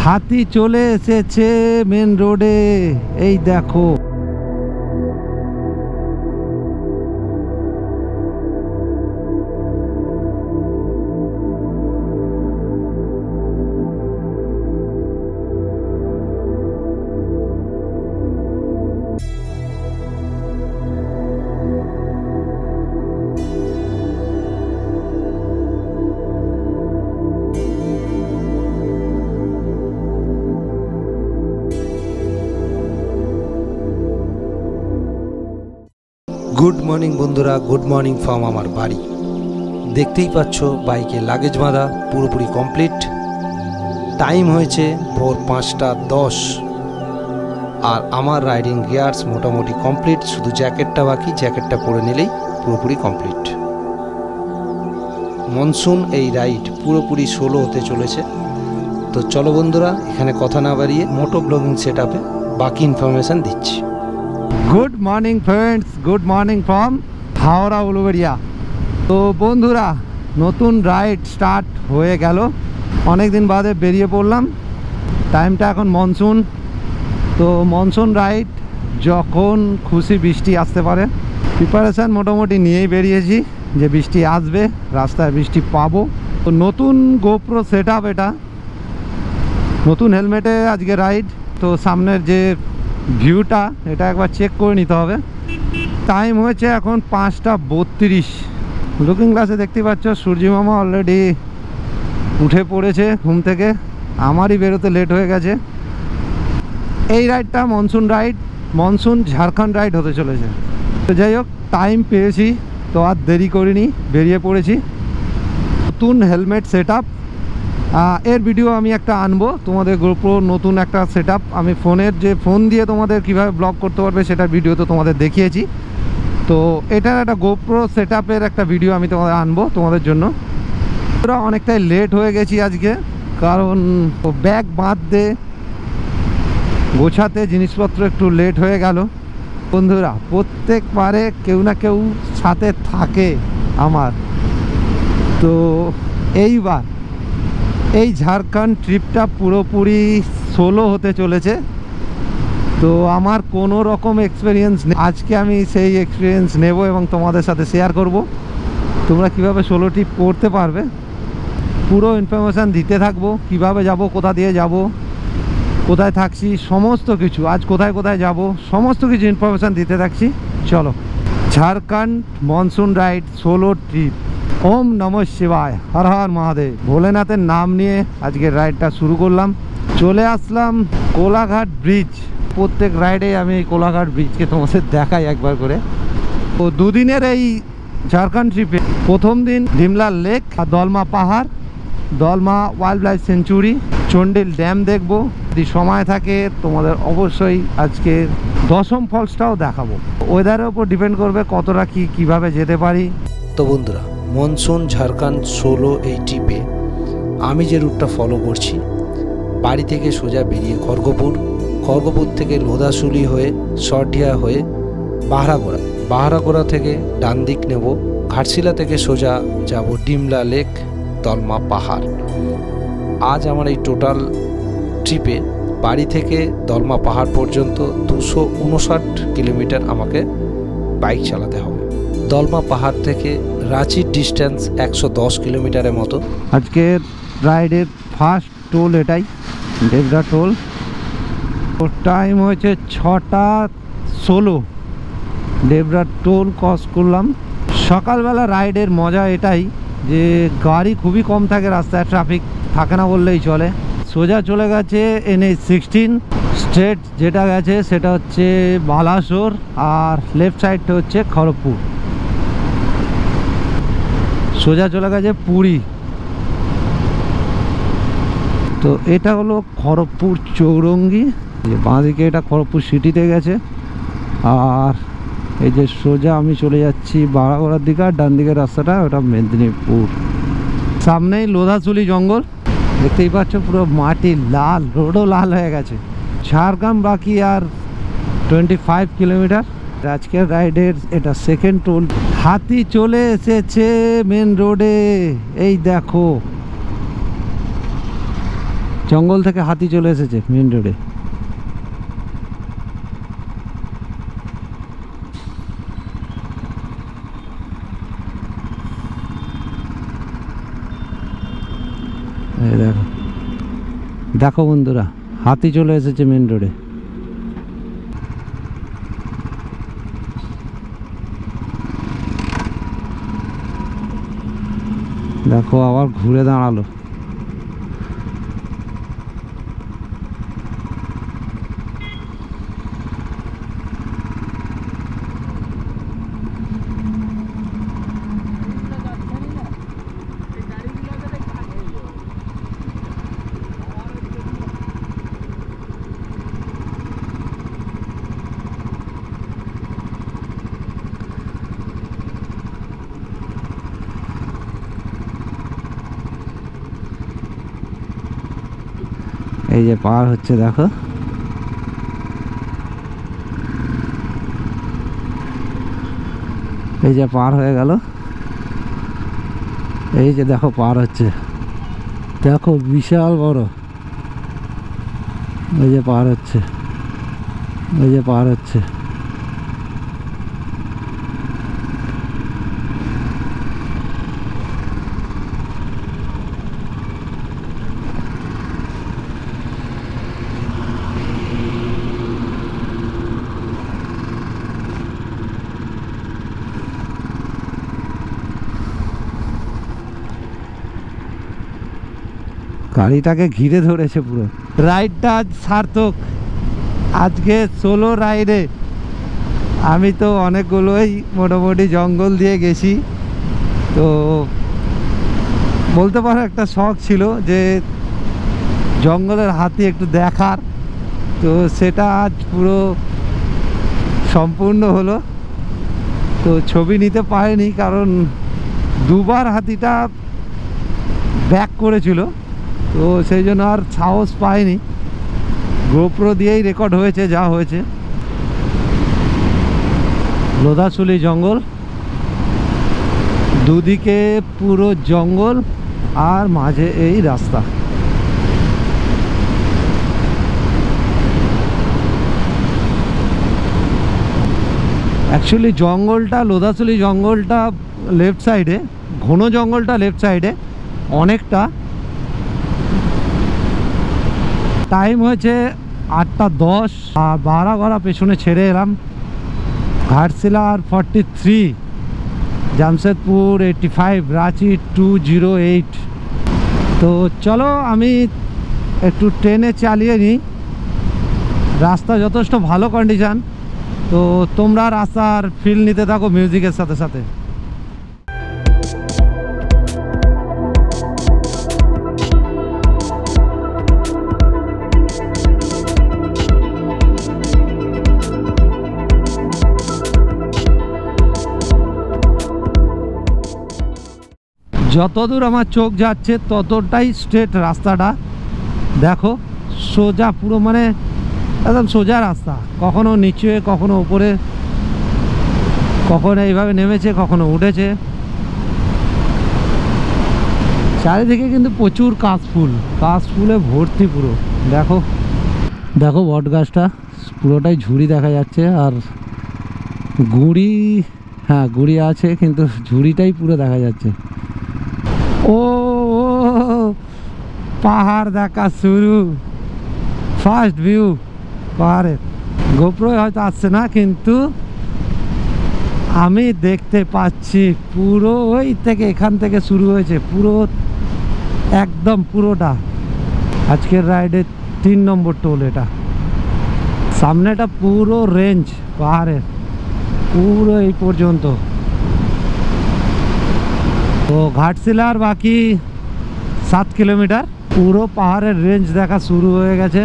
হাতি চলে এসেছে মেন রোডে, এই দেখো। গুড মর্নিং বন্ধুরা, গুড মর্নিং ফ্রম আমার বাড়ি। দেখতেই পাচ্ছ বাইকে লাগেজ বাঁধা পুরোপুরি কমপ্লিট। টাইম হয়েছে ভোর 5:10 আর আমার রাইডিং গিয়ার্স মোটামুটি কমপ্লিট, শুধু জ্যাকেটটা বাকি। জ্যাকেটটা পরে নিলেই পুরোপুরি কমপ্লিট। মনসুন এই রাইড পুরোপুরি সোলো হতে চলেছে। তো চলো বন্ধুরা, এখানে কথা না বাড়িয়ে মোটো ব্লগিং সেট আপে বাকি ইনফরমেশান দিচ্ছি। Good morning friends, good morning from Howrah Uluberia. তো বন্ধুরা, নতুন রাইড স্টার্ট হয়ে গেল, অনেক দিন বাদে বেরিয়ে পড়লাম। টাইমটা এখন মনসুন, তো মনসুন রাইড যখন খুশি বৃষ্টি আসতে পারে। প্রিপারেশান মোটামুটি নিয়েই বেরিয়েছি যে বৃষ্টি আসবে, রাস্তায় বৃষ্টি পাবো। তো নতুন গোপ্রো সেট আপ, এটা নতুন হেলমেটে আজকে রাইড। তো সামনের যে ভিউটা এটা একবার চেক করে নিতে হবে। টাইম হয়েছে এখন 5:32। লুকিং গ্লাসে দেখতে পাচ্ছ সূর্যি মামা অলরেডি উঠে পড়েছে ঘুম থেকে। আমারই বেরোতে লেট হয়ে গেছে। এই রাইডটা monsoon ride, monsoon Jharkhand ride হতে চলেছে। তো যাই হোক, টাইম পেয়েছি তো আর দেরি করিনি, বেরিয়ে পড়েছি। নতুন হেলমেট সেট আপ, এর ভিডিও আমি একটা আনবো তোমাদের। গোপ্রো নতুন একটা সেট আপ, আমি ফোনের যে ফোন দিয়ে তোমাদের কিভাবে ব্লগ করতে পারবে সেটার ভিডিও তো তোমাদের দেখিয়েছি। তো এটার একটা গোপ্রো সেট আপের একটা ভিডিও আমি তোমাদের আনবো তোমাদের জন্য। তোরা অনেকটাই লেট হয়ে গেছি আজকে, কারণ ব্যাগ বাঁধতে গোছাতে জিনিসপত্র একটু লেট হয়ে গেল। বন্ধুরা, প্রত্যেকবারে কেউ না কেউ সাথে থাকে আমার। তো এইবার এই ঝাড়খণ্ড ট্রিপটা পুরোপুরি সোলো হতে চলেছে। তো আমার কোনো রকম এক্সপিরিয়েন্স নেই। আজকে আমি সেই এক্সপিরিয়েন্স নেব এবং তোমাদের সাথে শেয়ার করব। তোমরা কিভাবে সোলো ট্রিপ করতে পারবে পুরো ইনফরমেশান দিতে থাকবো। কিভাবে যাব, কোথা দিয়ে যাব, কোথায় থাকছি, সমস্ত কিছু, আজ কোথায় কোথায় যাব, সমস্ত কিছু ইনফরমেশান দিতে থাকছি। চলো, Jharkhand monsoon ride solo trip. ওম নমঃ শিবায়, হর হর মহাদেব। ভোলেনাথের নাম নিয়ে আজকের রাইডটা শুরু করলাম। চলে আসলাম কোলাঘাট ব্রিজ। প্রত্যেক রাইডে আমি এই কোলাঘাট ব্রিজকে তোমাদের দেখাই একবার করে। তো দুদিনের এই ঝাড়খণ্ড ট্রিপে প্রথম দিন ডিমলা লেক আর দলমা পাহাড়, Dalma wild life century, চন্ডিল dam দেখবো। যদি সময় থাকে তোমাদের অবশ্যই আজকে দশম ফলসটাও দেখাবো। ওয়েদারের উপর ডিপেন্ড করবে কতটা কিভাবে যেতে পারি। তো বন্ধুরা, মনসুন ঝাড়খণ্ড সোলো এই ট্রিপে আমি যে রুটটা ফলো করছি, বাড়ি থেকে সোজা বেরিয়ে খড়গপুর, খড়গপুর থেকে লোধাশুলি হয়ে সরটিয়া হয়ে বাহারাগোড়া, বাহারাগোড়া থেকে ডান দিক নেব, ঘাটশিলা থেকে সোজা যাব ডিমলা লেক, দলমা পাহাড়। আজ আমার এই টোটাল ট্রিপে বাড়ি থেকে দলমা পাহাড় পর্যন্ত 259 কিলোমিটার আমাকে বাইক চালাতে হবে। দলমা পাহাড় থেকে রাঁচির ডিস্টেন্স 110 কিলোমিটারের মতো। আজকের রাইডের ফার্স্ট টোল এটাই, ডেবরা টোল। টাইম হয়েছে 6:16। ডেবরা টোল ক্রস করলাম। সকালবেলা রাইডের মজা এটাই যে গাড়ি খুবই কম থাকে রাস্তায়, ট্রাফিক থাকে না বললেই চলে। সোজা চলে গেছে NH-16 স্ট্রেট, যেটা গেছে সেটা হচ্ছে বালাসোর, আর লেফট সাইডটা হচ্ছে খড়গপুর। সোজা চলে গেছে পুরী। তো এটা হলো খড়গপুর চৌরঙ্গি, বাঁদিকে এটা খড়গপুর সিটিতে গেছে। আর এই যে সোজা আমি চলে যাচ্ছি বাড়াগোড়ার দিকে, আর ডান দিকের রাস্তাটা ওটা মেদিনীপুর। সামনেই লোধাশুলি জঙ্গল, দেখতেই পাচ্ছ পুরো মাটি লাল, রোডও লাল হয়ে গেছে। ঝাড়গ্রাম বাকি আর 25 কিলোমিটার। আজকের রাইডের এটা সেকেন্ড টোল। হাতি চলে এসেছে মেন রোডে, এই দেখো। জঙ্গল থেকে হাতি চলে এসেছে মেন রোডে। এই দেখো দেখো বন্ধুরা, হাতি চলে এসেছে মেন রোডে। দেখো আবার ঘুরে দাঁড়ালো। এই যে পার হচ্ছে দেখো, এই যে পার হয়ে গেল, এই যে দেখো পার হচ্ছে, দেখো বিশাল বড়, এই যে পার হচ্ছে, এই যে পার হচ্ছে। গাড়িটাকে ঘিরে ধরেছে পুরো। রাইডটা আজ সার্থক। আজকে সোলো রাইডে আমি তো অনেকগুলোই মোটামুটি জঙ্গল দিয়ে গেছি, তো বলতে পারো একটা শখ ছিল যে জঙ্গলের হাতি একটু দেখার, তো সেটা আজ পুরো সম্পূর্ণ হলো। তো ছবি নিতে পারিনি কারণ দুবার হাতিটা ব্যাক করেছিল, তো সেই জন্য আর সাহস পাইনি। গোপ্রো দিয়েই রেকর্ড হয়েছে যা হয়েছে। লোধাশুলি জঙ্গল, দুদিকে পুরো জঙ্গল আর মাঝে এই রাস্তা। অ্যাকচুয়ালি জঙ্গলটা, লোধাশুলি জঙ্গলটা লেফট সাইডে, ঘন জঙ্গলটা লেফট সাইডে অনেকটা। টাইম হয়েছে 8:10 আর বারাগড়া পেছনে ছেড়ে এলাম। ঘাটশিলা 43, জামশেদপুর 85, রাঁচি 208। তো চলো আমি একটু ট্রেনে চালিয়ে নিই। রাস্তা যথেষ্ট ভালো কন্ডিশান, তো তোমরা রাস্তার ফিল নিতে থাকো মিউজিকের সাথে সাথে। যতদূর আমার চোখ যাচ্ছে ততটাই স্ট্রেট রাস্তাটা। দেখো সোজা, পুরো মানে একদম সোজা রাস্তা, কখনো নিচে কখনো উপরে, কখনো এইভাবে নেমেছে কখনো উঠেছে। চারিদিকে কিন্তু প্রচুর কাশফুল, কাশফুলে ভর্তি পুরো। দেখো দেখো বট গাছটা পুরোটাই ঝুড়ি দেখা যাচ্ছে, আর গুঁড়ি, হ্যাঁ গুঁড়ি আছে কিন্তু ঝুড়িটাই পুরো দেখা যাচ্ছে। ও পাহাড় দেখা শুরু, ফার্স্ট ভিউ পাহাড়ের। গোপ্রোয় হয়তো আসছে না কিন্তু আমি দেখতে পাচ্ছি পুরো ওই থেকে, এখান থেকে শুরু হয়েছে পুরো একদম পুরোটা। আজকের রাইডের 3 নম্বর টোল এটা। সামনেটা পুরো রেঞ্জ পাহাড়ের, পুরো এই পর্যন্ত। তো ঘাটশিলার বাকি 7 কিলোমিটার, পুরো পাহাড়ের রেঞ্জ দেখা শুরু হয়ে গেছে।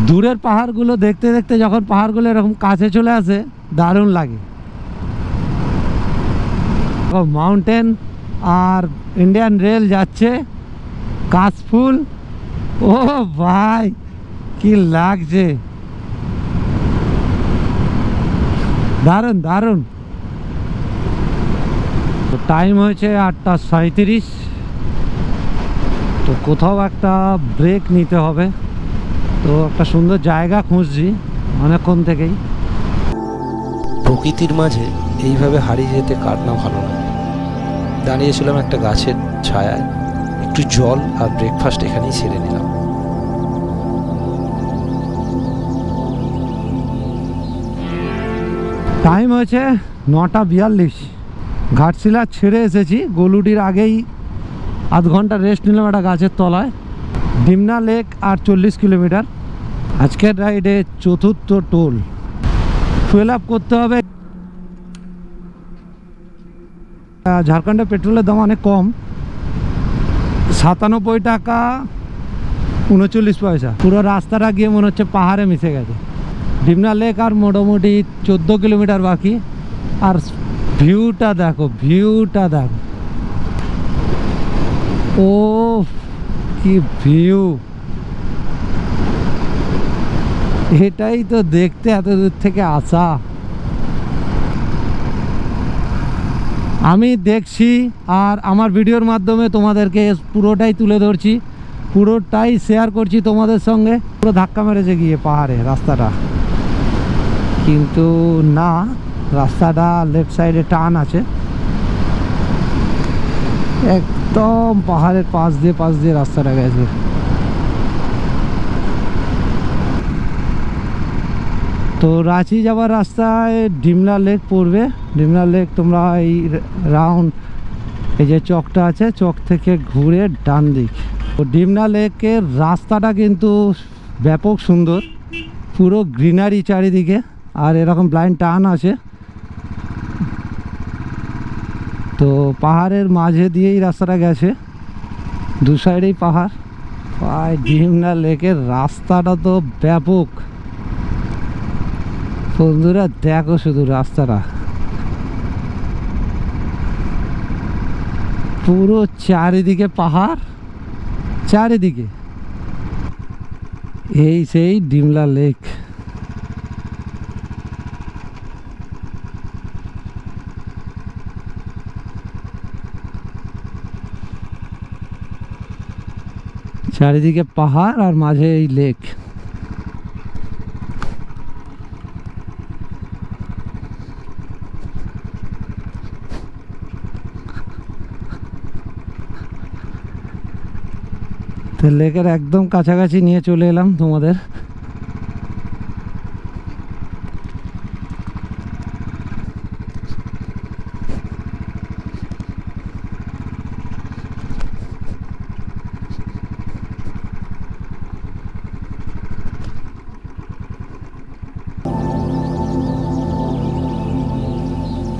দূরের পাহাড়গুলো দেখতে দেখতে যখন পাহাড়গুলো এরকম কাছে চলে আসে দারুণ লাগে। মাউন্টেন আর ইন্ডিয়ান রেল যাচ্ছে, কাশফুল। ও ভাই কি লাগছে, দারুণ দারুণ। টাইম হয়েছে 8:37। তো কোথাও একটা ব্রেক নিতে হবে, তো একটা সুন্দর জায়গা খুঁজছি অনেকক্ষণ থেকেই। প্রকৃতির মাঝে এইভাবে হারিয়ে যেতে কার না ভালো লাগে। দাঁড়িয়েছিলাম একটা গাছের ছায়ায়, একটু জল আর ব্রেকফাস্ট এখানেই সেরে নিলাম। টাইম হয়েছে 9:42। ঘাটশিলা ছেড়ে এসেছি, গলুডির আগেই আধ ঘন্টা রেস্ট নিলাম একটা গাছের তলায়। ডিমনা লেক আর 40 কিলোমিটার। আজকের রাইডে চতুর্থ টোল। ফুয়েল আপ করতে হবে। ঝাড়খণ্ডে পেট্রোলের দাম অনেক কম, 97 টাকা 39 পয়সা। পুরো রাস্তাটা গিয়ে মনে হচ্ছে পাহাড়ে মিশে গেছে। ডিমনা লেক আর মোটামুটি 14 কিলোমিটার বাকি। আর ভিউটা দেখো, ভিউটা দেখো, ও কি ভিউ! এটাই তো দেখতে এত দূর থেকে আসা। আমি দেখছি আর আমার ভিডিওর মাধ্যমে তোমাদেরকে পুরোটাই তুলে ধরছি, পুরোটাই শেয়ার করছি তোমাদের সঙ্গে। পুরো ধাক্কা মেরেছে গিয়ে পাহাড়ে রাস্তাটা, কিন্তু না, রাস্তাটা লেফট সাইডে টান আছে, একদম পাহাড়ের পাশ দিয়ে রাস্তাটা গেছে। তো রাঁচি যাওয়ার রাস্তায় ডিমলা লেক পড়বে। ডিমলা লেক তোমরা এই রাউন্ড, এই যে চকটা আছে, চক থেকে ঘুরে ডান দিক। তো ডিমনা লেকের রাস্তাটা কিন্তু ব্যাপক সুন্দর, পুরো গ্রিনারি চারিদিকে, আর এরকম ব্লাইন্ড টার্ন আছে। তো পাহাড়ের মাঝে দিয়েই রাস্তাটা গেছে, দু সাইডেই পাহাড়। ডিমনা লেকের রাস্তাটা তো ব্যাপক। বন্ধুরা দেখো শুধু রাস্তাটা, পুরো চারিদিকে পাহাড়, চারিদিকে। এই সেই ডিমলা লেক। চারিদিকে পাহাড় আর মাঝে এই লেক। তো লেকের একদম কাছাকাছি নিয়ে চলে এলাম তোমাদের।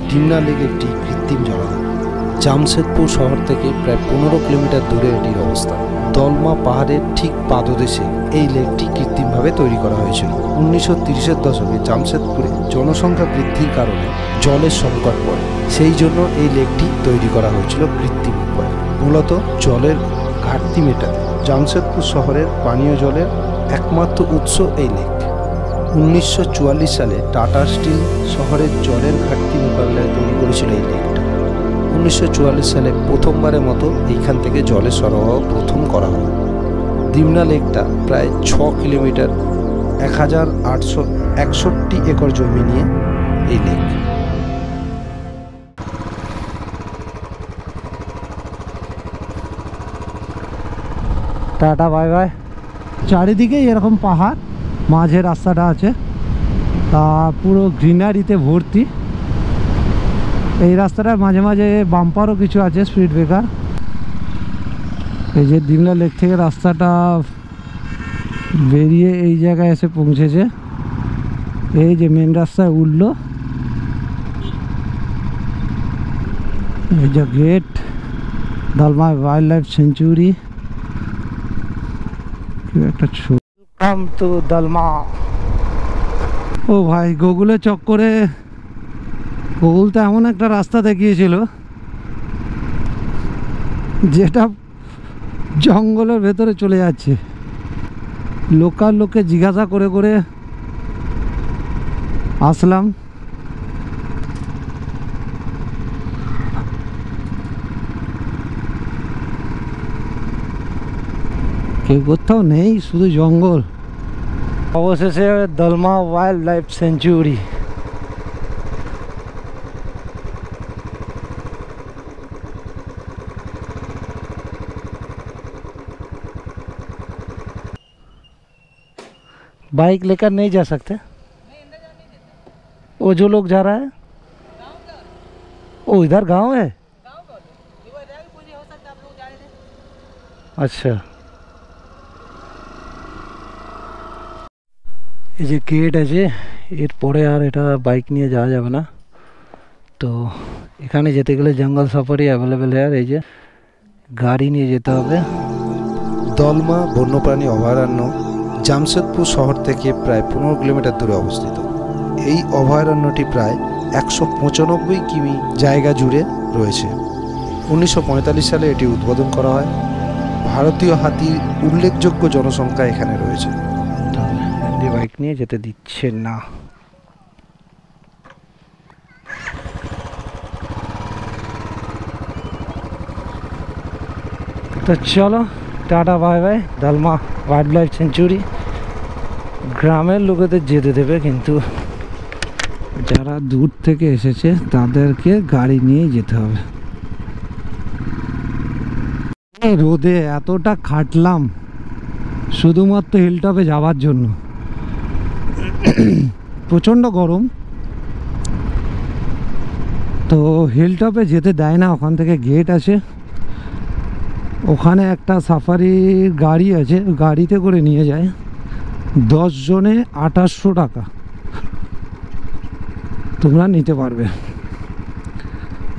ডিমনা লেক একটি কৃত্রিম জলাধার। জামশেদপুর শহর থেকে প্রায় 15 কিলোমিটার দূরে এটির অবস্থান। দলমা পাহাড়ের ঠিক পাদদেশে এই লেকটি কৃত্রিমভাবে তৈরি করা হয়েছিল। 1930-এর দশকে জামশেদপুরে জনসংখ্যা বৃদ্ধির কারণে জলের সংকট পড়ে, সেই জন্য এই লেকটি তৈরি করা হয়েছিল কৃত্রিম উপায়ে। মূলত জলের ঘাটতি মেটাতে জামশেদপুর শহরের পানীয় জলের একমাত্র উৎস এই লেক। 1944 সালে টাটা স্টিল শহরের জলের ঘাটতি মোকাবিলায় তৈরি করেছিল এই লেকটা। 1944 সালে প্রথমবারের মতো এইখান থেকে জলের সরবরাহ প্রথম করা হয়। ডিমনা লেকটা প্রায় 6 কিলোমিটার 1861 একর জমি নিয়ে এই লেক। Tata bye bye. চারিদিকেই এরকম পাহাড়, মাঝে রাস্তাটা আছে, তা পুরো গ্রিনারিতে ভর্তি। এই রাস্তাটার মাঝে মাঝে বাম্পারও কিছু আছে, স্পিড ব্রেকার। এই যে ডিমলা লেক থেকে রাস্তাটা বেরিয়ে এই জায়গায় এসে পৌঁছেছে। এই যে মেন রাস্তায় উঠলো, এই যে gate, Dalma wild life century. একটা ওয়েলকাম টু দলমা। ও ভাই, গুগলে চক্করে, গুগল তো এমন একটা রাস্তা দেখিয়েছিল যেটা জঙ্গলের ভেতরে চলে যাচ্ছে। লোকাল লোককে জিজ্ঞাসা করে করে আসলাম। কেউ কোথাও নেই, শুধু জঙ্গল। অবশেষে Dalma wild life century. Bike लेकर नहीं जा सकते? वो जो लोग जा रहा है वो इधर गांव है। अच्छा, এই যে গেট আছে, এরপরে আর এটা বাইক নিয়ে যাওয়া যাবে না। তো এখানে যেতে গেলে জঙ্গল সাফারি অ্যাভেলেবেল আর এই যে গাড়ি নিয়ে যেতে হবে। দলমা বন্যপ্রাণী অভয়ারণ্য জামশেদপুর শহর থেকে প্রায় 15 কিলোমিটার দূরে অবস্থিত। এই অভয়ারণ্যটি প্রায় 195 কিমি জায়গা জুড়ে রয়েছে। 1945 সালে এটি উদ্বোধন করা হয়। ভারতীয় হাতির উল্লেখযোগ্য জনসংখ্যা এখানে রয়েছে। বাইক নিয়ে যেতে দিচ্ছে না। তো চলো tata bye by. Dalma wild life century গ্রামের লোকেদের যেতে দেবে, কিন্তু যারা দূর থেকে এসেছে তাদেরকে গাড়ি নিয়ে যেতে হবে। রোদে এতটা খাটলাম শুধুমাত্র হিলটপে যাওয়ার জন্য। প্রচণ্ড গরম, তো হিলটপে যেতে দেয় না। ওখান থেকে গেট আছে, ওখানে একটা সাফারির গাড়ি আছে, গাড়িতে করে নিয়ে যায়। 10 জনে 2800 টাকা তোমরা নিতে পারবে।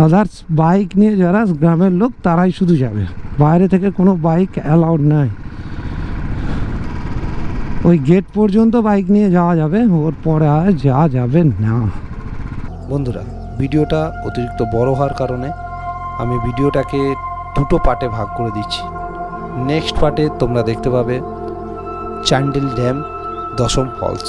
আদার্স বাইক নিয়ে যারা গ্রামের লোক তারাই শুধু যাবে, বাইরে থেকে কোনো বাইক অ্যালাউড নাই। ওই গেট পর্যন্ত বাইক নিয়ে যাওয়া যাবে, ওর পরে আর যাওয়া যাবে না। বন্ধুরা, ভিডিওটা অতিরিক্ত বড় হওয়ার কারণে আমি ভিডিওটাকে দুটো পার্টে ভাগ করে দিচ্ছি। নেক্সট পার্টে তোমরা দেখতে পাবে চান্ডিল ড্যাম, দশম ফলস।